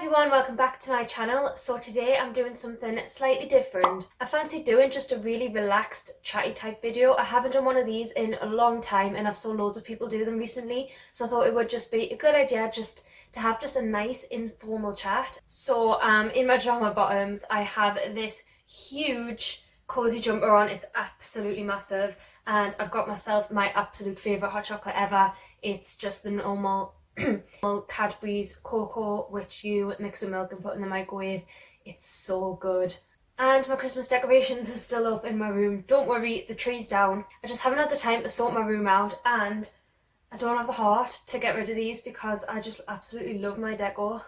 everyone, welcome back to my channel. So today I'm doing something slightly different. I fancy doing just a really relaxed chatty type video. I haven't done one of these in a long time and I've seen loads of people do them recently, so I thought it would just be a good idea just to have just a nice informal chat. So in my drama bottoms I have this huge cozy jumper on. It's absolutely massive, and I've got myself my absolute favourite hot chocolate ever. It's just the normal Cadbury's cocoa, which you mix with milk and put in the microwave. It's so good. And my Christmas decorations are still up in my room. Don't worry, the tree's down. I just haven't had the time to sort my room out, and I don't have the heart to get rid of these because I just absolutely love my decor.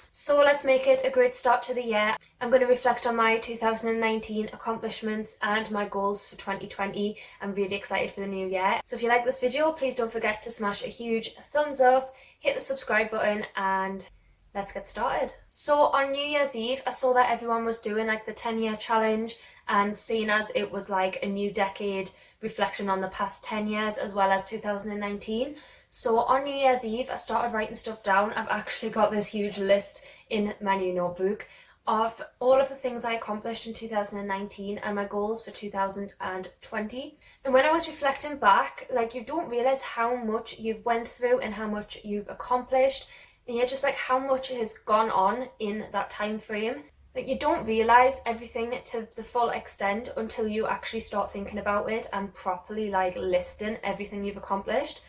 So let's make it a great start to the year. I'm going to reflect on my 2019 accomplishments and my goals for 2020. I'm really excited for the new year. So if you like this video, please don't forget to smash a huge thumbs up, hit the subscribe button, and let's get started. So on New Year's Eve, I saw that everyone was doing like the 10-year challenge, and seeing as it was like a new decade, reflecting on the past 10 years as well as 2019. So on New Year's Eve, I started writing stuff down. I've actually got this huge list in my new notebook of all of the things I accomplished in 2019 and my goals for 2020. And when I was reflecting back, like, you don't realise how much you've went through and how much you've accomplished, and yet just like how much has gone on in that time frame. Like, you don't realise everything to the full extent until you actually start thinking about it and properly like listing everything you've accomplished.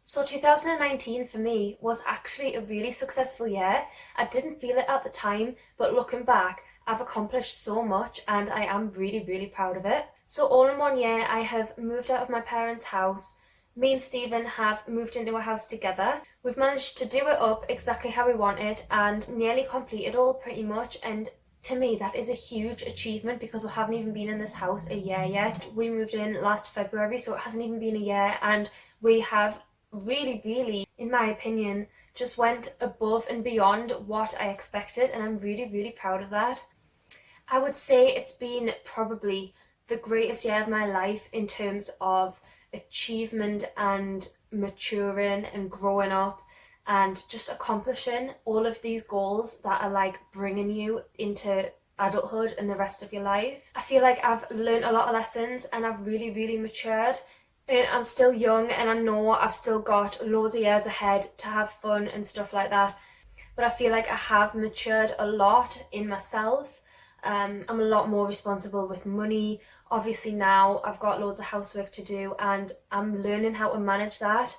So 2019 for me was actually a really successful year. I didn't feel it at the time, but looking back, I've accomplished so much and I am really, really proud of it. So all in one year, I have moved out of my parents' house. Me and Stephen have moved into a house together. We've managed to do it up exactly how we want it and nearly complete it all pretty much. And to me, that is a huge achievement because we haven't even been in this house a year yet. We moved in last February, so it hasn't even been a year, and we have really, in my opinion, just went above and beyond what I expected, and I'm really proud of that. I would say it's been probably the greatest year of my life in terms of achievement and maturing and growing up and just accomplishing all of these goals that are like bringing you into adulthood and the rest of your life. I feel like I've learned a lot of lessons and I've really matured. And I'm still young and I know I've still got loads of years ahead to have fun and stuff like that, but I feel like I have matured a lot in myself. I'm a lot more responsible with money. Obviously now I've got loads of housework to do and I'm learning how to manage that.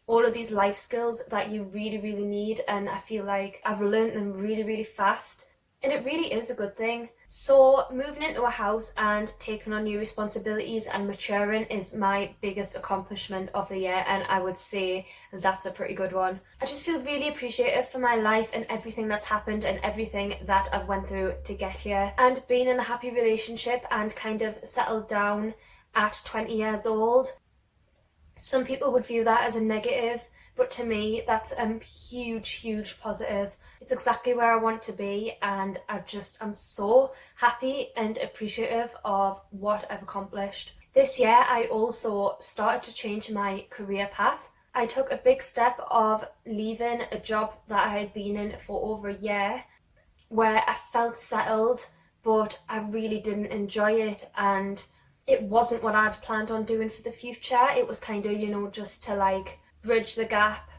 All of these life skills that you really need, and I feel like I've learned them really fast. And it really is a good thing. So moving into a house and taking on new responsibilities and maturing is my biggest accomplishment of the year, and I would say that's a pretty good one. I just feel really appreciative for my life and everything that's happened and everything that I've went through to get here. And being in a happy relationship and kind of settled down at 20 years old. Some people would view that as a negative, but to me that's a huge positive. It's exactly where I want to be, and I'm so happy and appreciative of what I've accomplished. This year I also started to change my career path. I took a big step of leaving a job that I had been in for over a year, where I felt settled but I really didn't enjoy it, and it wasn't what I'd planned on doing for the future. It was kind of, you know, just to like bridge the gap,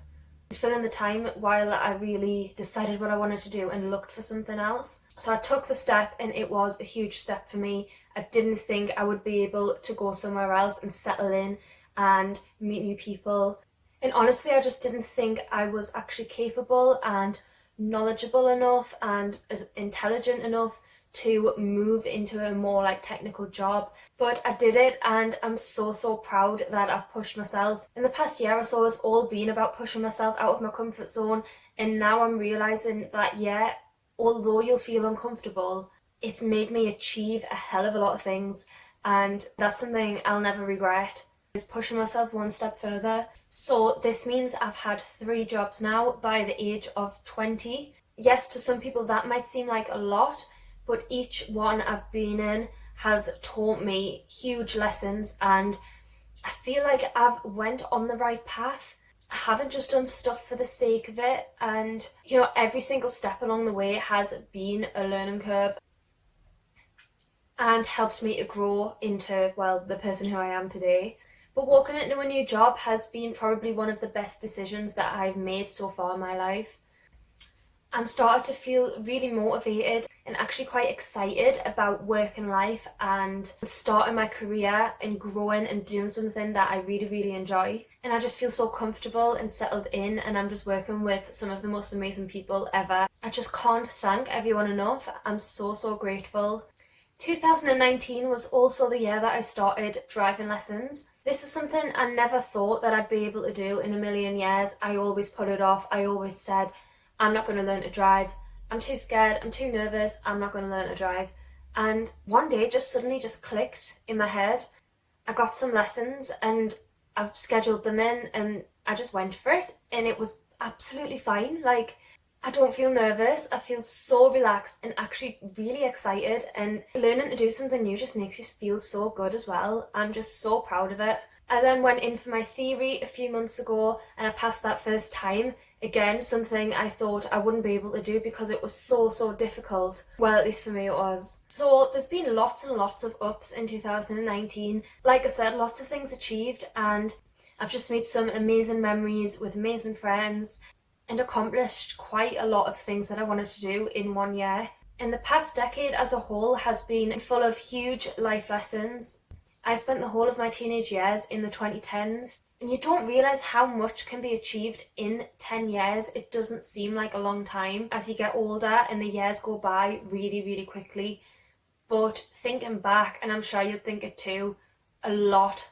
fill in the time while I really decided what I wanted to do and looked for something else. So I took the step and it was a huge step for me. I didn't think I would be able to go somewhere else and settle in and meet new people. And honestly, I just didn't think I was actually capable and knowledgeable enough and as intelligent enough to move into a more like technical job. But I did it, and I'm so proud that I've pushed myself. In the past year or so, it's all been about pushing myself out of my comfort zone, and now I'm realising that, yeah, although you'll feel uncomfortable, it's made me achieve a hell of a lot of things, and that's something I'll never regret, is pushing myself one step further. So this means I've had 3 jobs now by the age of 20. Yes, to some people that might seem like a lot, but each one I've been in has taught me huge lessons, and I feel like I've went on the right path. I haven't just done stuff for the sake of it, and every single step along the way has been a learning curve and helped me to grow into, well, the person who I am today. But walking into a new job has been probably one of the best decisions that I've made so far in my life. I'm starting to feel really motivated and actually quite excited about work and life and starting my career and growing and doing something that I really, really enjoy. And I just feel so comfortable and settled in, and I'm just working with some of the most amazing people ever. I just can't thank everyone enough. I'm so, so grateful. 2019 was also the year that I started driving lessons. This is something I never thought that I'd be able to do in a million years. I always put it off. I always said, I'm not going to learn to drive. I'm too scared. I'm too nervous. I'm not going to learn to drive. And one day just suddenly just clicked in my head. I got some lessons and I've scheduled them in and I just went for it, and it was absolutely fine. Like, I don't feel nervous. I feel so relaxed and actually really excited, and learning to do something new just makes you feel so good as well. I'm just so proud of it. I then went in for my theory a few months ago and I passed that first time. Again, something I thought I wouldn't be able to do because it was so, so difficult. Well, at least for me it was. So there's been lots and lots of ups in 2019. Like I said, lots of things achieved, and I've just made some amazing memories with amazing friends and accomplished quite a lot of things that I wanted to do in one year. And the past decade as a whole has been full of huge life lessons. I spent the whole of my teenage years in the 2010s, and you don't realise how much can be achieved in 10 years. It doesn't seem like a long time as you get older and the years go by really, really quickly. But thinking back, and I'm sure you'd think it too, a lot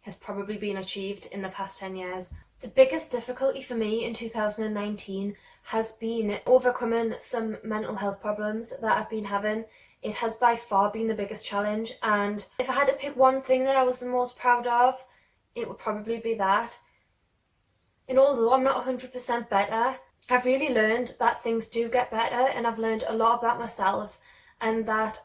has probably been achieved in the past 10 years. The biggest difficulty for me in 2019 has been overcoming some mental health problems that I've been having. It has by far been the biggest challenge, and if I had to pick one thing that I was the most proud of, it would probably be that. And although I'm not 100% better, I've really learned that things do get better, and I've learned a lot about myself and that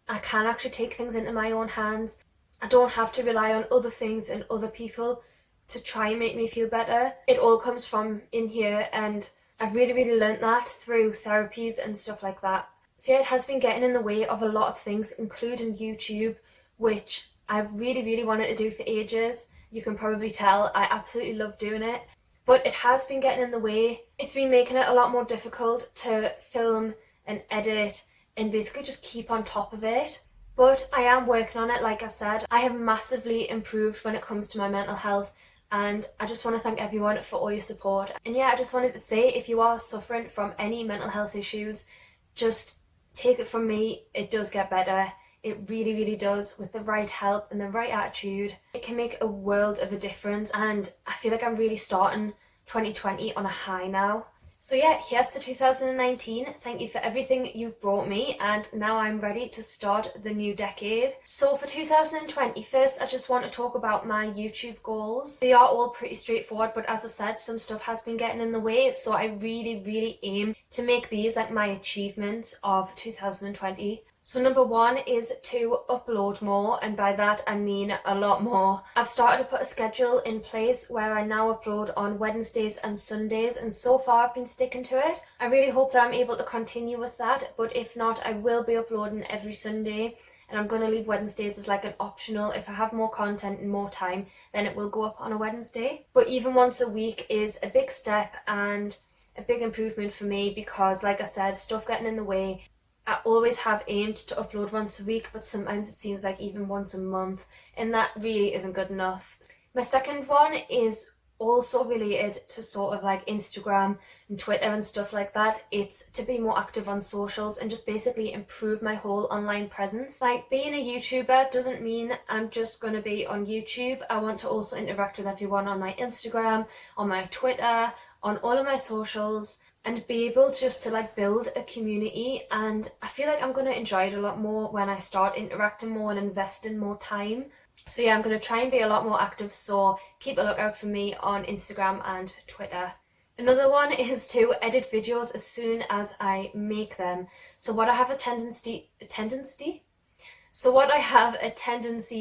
I can actually take things into my own hands. I don't have to rely on other things and other people to try and make me feel better. It all comes from in here, and I've really, really learnt that through therapies and stuff like that. So yeah, it has been getting in the way of a lot of things, including YouTube, which I've really, really wanted to do for ages. You can probably tell I absolutely love doing it, but it has been getting in the way. It's been making it a lot more difficult to film and edit and basically just keep on top of it. But I am working on it. Like I said, I have massively improved when it comes to my mental health, and I just want to thank everyone for all your support. And yeah, I just wanted to say, if you are suffering from any mental health issues, just take it from me, it does get better. It really, really does. With the right help and the right attitude, it can make a world of a difference, and I feel like I'm really starting 2020 on a high now. So yeah, here's to 2019. Thank you for everything you've brought me, and now I'm ready to start the new decade. So for 2020, first I just want to talk about my YouTube goals. They are all pretty straightforward, but as I said, some stuff has been getting in the way, so I really, really aim to make these like my achievements of 2020. So number one is to upload more, and by that I mean a lot more. I've started to put a schedule in place where I now upload on Wednesdays and Sundays, and so far I've been sticking to it. I really hope that I'm able to continue with that, but if not, I will be uploading every Sunday, and I'm going to leave Wednesdays as like an optional. If I have more content and more time, then it will go up on a Wednesday. But even once a week is a big step and a big improvement for me, because like I said, stuff getting in the way. I always have aimed to upload once a week, but sometimes it seems like even once a month, and that really isn't good enough. My second one is also related to sort of like Instagram and Twitter and stuff like that. It's to be more active on socials and just basically improve my whole online presence. Like, being a YouTuber doesn't mean I'm just going to be on YouTube. I want to also interact with everyone on my Instagram, on my Twitter, on all of my socials, and be able just to like build a community. And I feel like I'm going to enjoy it a lot more when I start interacting more and investing more time. So yeah, I'm going to try and be a lot more active, so keep a lookout for me on Instagram and Twitter. Another one is to edit videos as soon as I make them. So what I have a tendency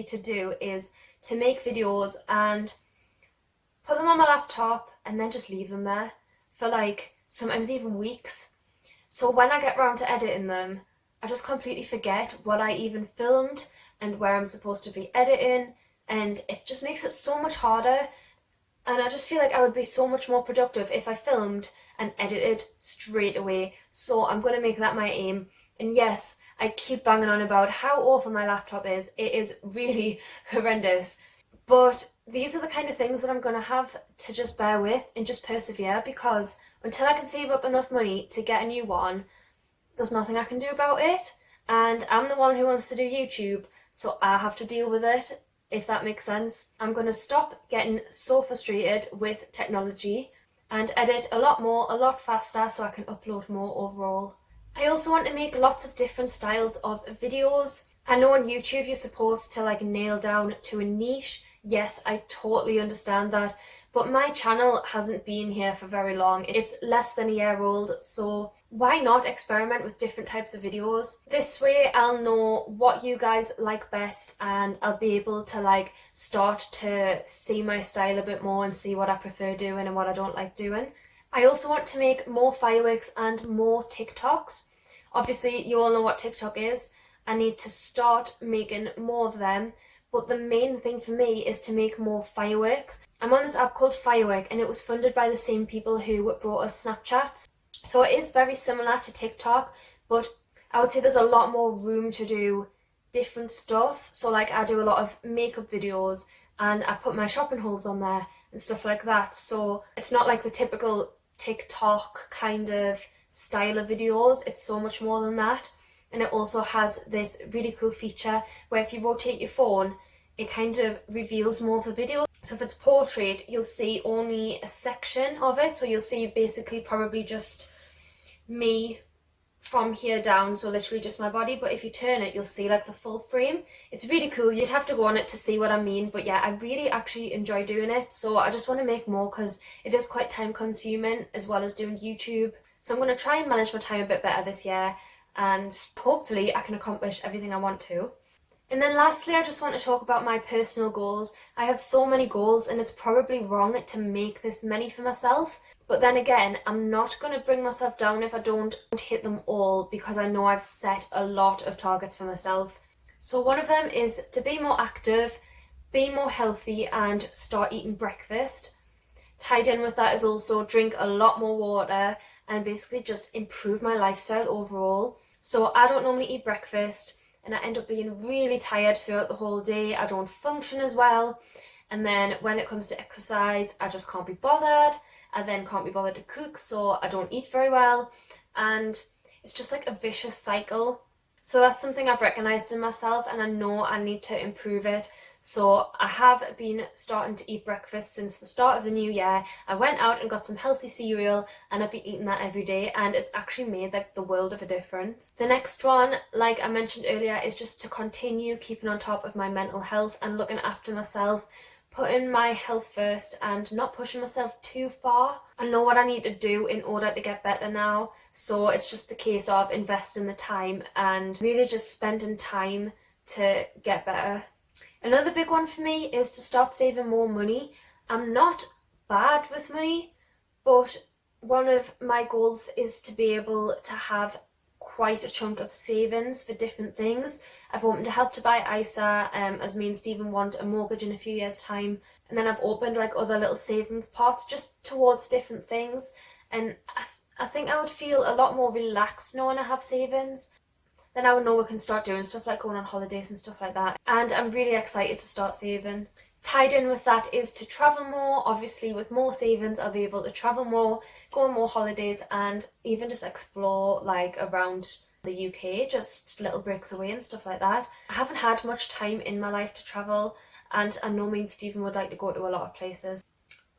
to do is to make videos and put them on my laptop and then just leave them there for like sometimes even weeks. So when I get around to editing them, I just completely forget what I even filmed and where I'm supposed to be editing, and it just makes it so much harder. And I just feel like I would be so much more productive if I filmed and edited straight away. So I'm going to make that my aim. And yes, I keep banging on about how awful my laptop is. It is really horrendous. But these are the kind of things that I'm going to have to just bear with and just persevere, because until I can save up enough money to get a new one, there's nothing I can do about it. And I'm the one who wants to do YouTube, so I have to deal with it, if that makes sense. I'm going to stop getting so frustrated with technology and edit a lot more, a lot faster, so I can upload more overall. I also want to make lots of different styles of videos. I know on YouTube you're supposed to like nail down to a niche. Yes, I totally understand that, but my channel hasn't been here for very long. It's less than a year old, so why not experiment with different types of videos? This way I'll know what you guys like best, and I'll be able to like start to see my style a bit more and see what I prefer doing and what I don't like doing. I also want to make more fireworks and more TikToks. Obviously you all know what TikTok is. I need to start making more of them. But the main thing for me is to make more fireworks. I'm on this app called Firework, and it was funded by the same people who brought us Snapchat. So it is very similar to TikTok, but I would say there's a lot more room to do different stuff. So like I do a lot of makeup videos and I put my shopping hauls on there and stuff like that. So it's not like the typical TikTok kind of style of videos. It's so much more than that. And it also has this really cool feature where if you rotate your phone, it kind of reveals more of the video. So if it's portrait, you'll see only a section of it. So you'll see basically probably just me from here down, so literally just my body. But if you turn it, you'll see like the full frame. It's really cool. You'd have to go on it to see what I mean. But yeah, I really actually enjoy doing it. So I just want to make more because it is quite time consuming as well as doing YouTube. So I'm going to try and manage my time a bit better this year, and hopefully I can accomplish everything I want to. And then lastly, I just want to talk about my personal goals. I have so many goals and it's probably wrong to make this many for myself. But then again, I'm not going to bring myself down if I don't hit them all, because I know I've set a lot of targets for myself. So one of them is to be more active, be more healthy, and start eating breakfast. Tied in with that is also drink a lot more water and basically just improve my lifestyle overall. So I don't normally eat breakfast and I end up being really tired throughout the whole day. I don't function as well. And then when it comes to exercise, I just can't be bothered. I then can't be bothered to cook, so I don't eat very well. And it's just like a vicious cycle. So that's something I've recognised in myself, and I know I need to improve it. So I have been starting to eat breakfast since the start of the new year. I went out and got some healthy cereal and I've been eating that every day, and it's actually made like the world of a difference. The next one, like I mentioned earlier, is just to continue keeping on top of my mental health and looking after myself, putting my health first and not pushing myself too far. I know what I need to do in order to get better now, so it's just the case of investing the time and really just spending time to get better. Another big one for me is to start saving more money. I'm not bad with money, but one of my goals is to be able to have quite a chunk of savings for different things. I've opened a Help to Buy ISA, as me and Stephen want a mortgage in a few years' time, and then I've opened like other little savings pots just towards different things, and I think I would feel a lot more relaxed knowing I have savings. Then I would know we can start doing stuff like going on holidays and stuff like that. And I'm really excited to start saving. Tied in with that is to travel more. Obviously with more savings I'll be able to travel more, go on more holidays, and even just explore like around the UK, just little breaks away and stuff like that. I haven't had much time in my life to travel, and I know me and Stephen would like to go to a lot of places.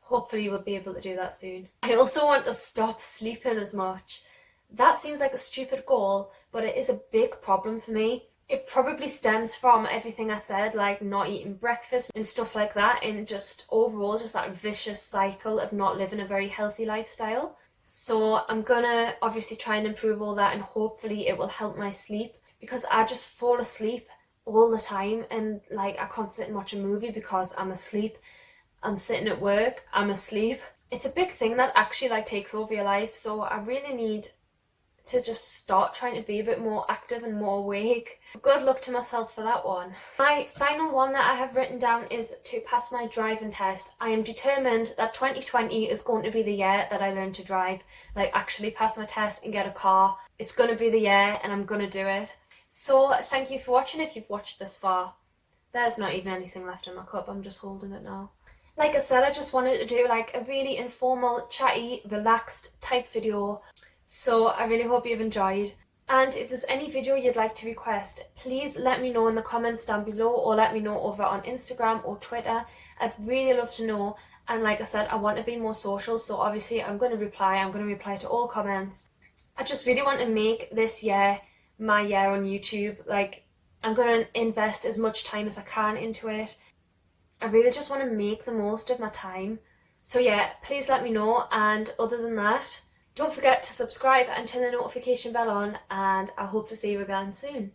Hopefully we'll be able to do that soon. I also want to stop sleeping as much. That seems like a stupid goal, but it is a big problem for me. It probably stems from everything I said, like not eating breakfast and stuff like that, and just overall just that vicious cycle of not living a very healthy lifestyle. So I'm gonna obviously try and improve all that, and hopefully it will help my sleep, because I just fall asleep all the time, and like I can't sit and watch a movie because I'm asleep. I'm sitting at work, I'm asleep. It's a big thing that actually like takes over your life, so I really need to just start trying to be a bit more active and more awake. Good luck to myself for that one. My final one that I have written down is to pass my driving test. I am determined that 2020 is going to be the year that I learn to drive, like actually pass my test and get a car. It's going to be the year and I'm going to do it. So thank you for watching if you've watched this far. There's not even anything left in my cup, I'm just holding it now. Like I said, I just wanted to do like a really informal, chatty, relaxed type video. So I really hope you've enjoyed. And if there's any video you'd like to request, please let me know in the comments down below, or let me know over on Instagram or Twitter. I'd really love to know. And like I said, I want to be more social, so obviously I'm going to reply to all comments. I just really want to make this year my year on YouTube. Like, I'm going to invest as much time as I can into it. I really just want to make the most of my time. So yeah, please let me know. And other than that, don't forget to subscribe and turn the notification bell on, and I hope to see you again soon.